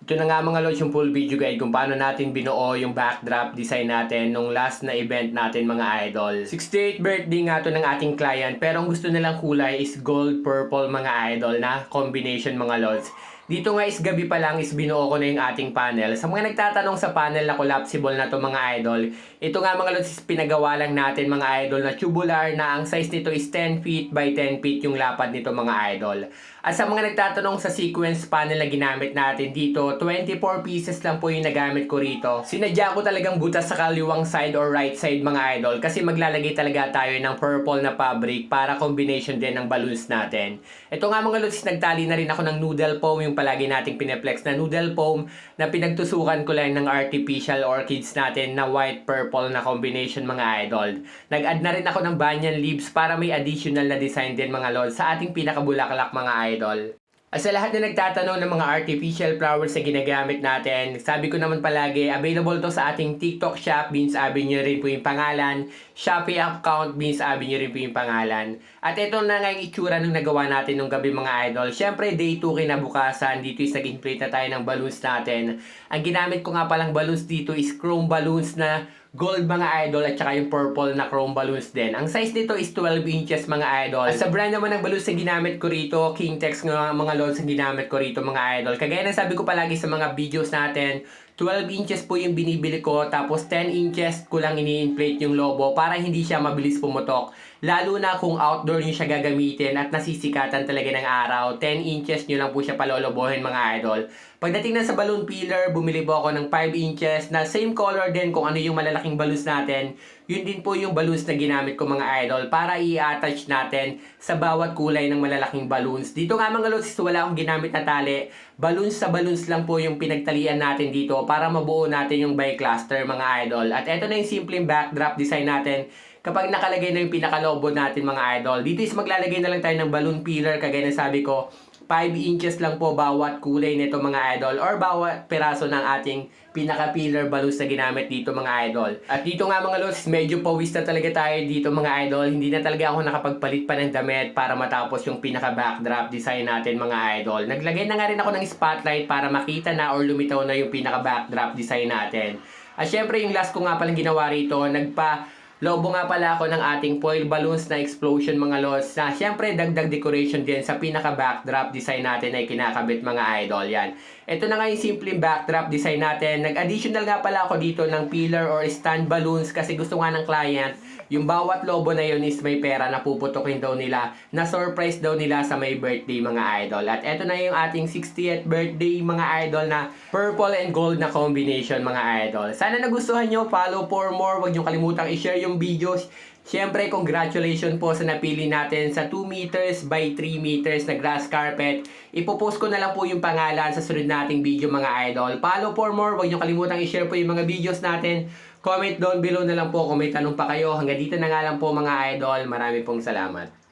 Ito na nga mga lods yung full video guide kung paano natin binuo yung backdrop design natin nung last na event natin mga idol. 68th birthday nga to ng ating client pero ang gusto nilang kulay is gold purple mga idol na combination mga lods. Dito nga is gabi pa lang is binuo ko na yung ating panel. Sa mga nagtatanong sa panel na collapsible na to mga idol, ito nga mga lods is pinagawa lang natin mga idol na tubular na ang size nito is 10 feet by 10 feet yung lapad nito mga idol. At sa mga nagtatanong sa sequence panel na ginamit natin dito, 24 pieces lang po yung nagamit ko rito. Sinadya ko talagang butas sa kaliwang side or right side mga idol kasi maglalagay talaga tayo ng purple na fabric para combination din ng balloons natin. Ito nga mga lods, nagtali na rin ako ng noodle foam, yung palagi nating pineplex na noodle foam na pinagtusukan ko lang ng artificial orchids natin na white purple na combination mga idol. Nag-add na rin ako ng banyan leaves para may additional na design din mga lods sa ating pinakabulaklak mga idol. At sa lahat na nagtatanong ng mga artificial flowers na ginagamit natin, sabi ko naman palagi, available to sa ating TikTok shop, Beans Avenue rin po yung pangalan, Shopee account, Beans Avenue rin po yung pangalan. At ito na nga yung itsura nung nagawa natin nung gabi mga idol. Siyempre, day 2 kinabukasan, dito is nag-inflate na tayo ng balloons natin. Ang ginamit ko nga palang balloons dito is chrome balloons na gold mga idol at saka yung purple na chrome balloons din. Ang size nito is 12 inches mga idol. At sa brand naman ng balloons na ginamit ko rito, Kingtex nga mga lods na ginamit ko rito mga idol. Kagaya ng sabi ko palagi sa mga videos natin, 12 inches po yung binibili ko, tapos 10 inches ko lang ini-inflate yung lobo para hindi siya mabilis pumutok. Lalo na kung outdoor nyo siya gagamitin at nasisikatan talaga ng araw, 10 inches nyo lang po siya palolobohin mga idol. Pagdating na sa balloon peeler, bumili po ako ng 5 inches na same color din kung ano yung malalaking balloons natin. Yun din po yung balloons na ginamit ko mga idol para i-attach natin sa bawat kulay ng malalaking balloons. Dito nga mga lods, wala akong ginamit na tali. Balloons sa balloons lang po yung pinagtalian natin dito para mabuo natin yung bi-cluster mga idol. At eto na yung simpleng backdrop design natin. Kapag nakalagay na yung pinakalobo natin mga idol, dito is maglalagay na lang tayo ng balloon peeler kagaya ng sabi ko. 5 inches lang po bawat kulay nito mga idol or bawat piraso ng ating pinaka-peeler balloons na ginamit dito mga idol. At dito nga mga lods, medyo pawis na talaga tayo dito mga idol. Hindi na talaga ako nakapagpalit pa ng damit para matapos yung pinaka-backdrop design natin mga idol. Naglagay na nga rin ako ng spotlight para makita na or lumitaw na yung pinaka-backdrop design natin. At syempre yung last ko nga palang ginawa rito, lobo nga pala ako ng ating foil balloons na explosion mga lods na syempre dagdag decoration din sa pinaka backdrop design natin ay kinakabit mga idol yan. Ito na nga yung simpleng backdrop design natin. Nag-additional nga pala ako dito ng pillar or stand balloons kasi gusto nga ng client yung bawat lobo na yun is may pera na puputukin daw nila, na surprise daw nila sa may birthday mga idol. At eto na yung ating 60th birthday mga idol na purple and gold na combination mga idol. Sana nagustuhan nyo, follow for more, huwag nyo kalimutang i-share yung videos. Siyempre, congratulations po sa napili natin sa 2 meters by 3 meters na grass carpet. Ipopost ko na lang po yung pangalan sa sunod nating video mga idol. Follow for more, huwag nyo kalimutang i-share po yung mga videos natin. Comment down below na lang po kung may tanong pa kayo. Hanggang dito na nga lang po mga idol. Marami pong salamat.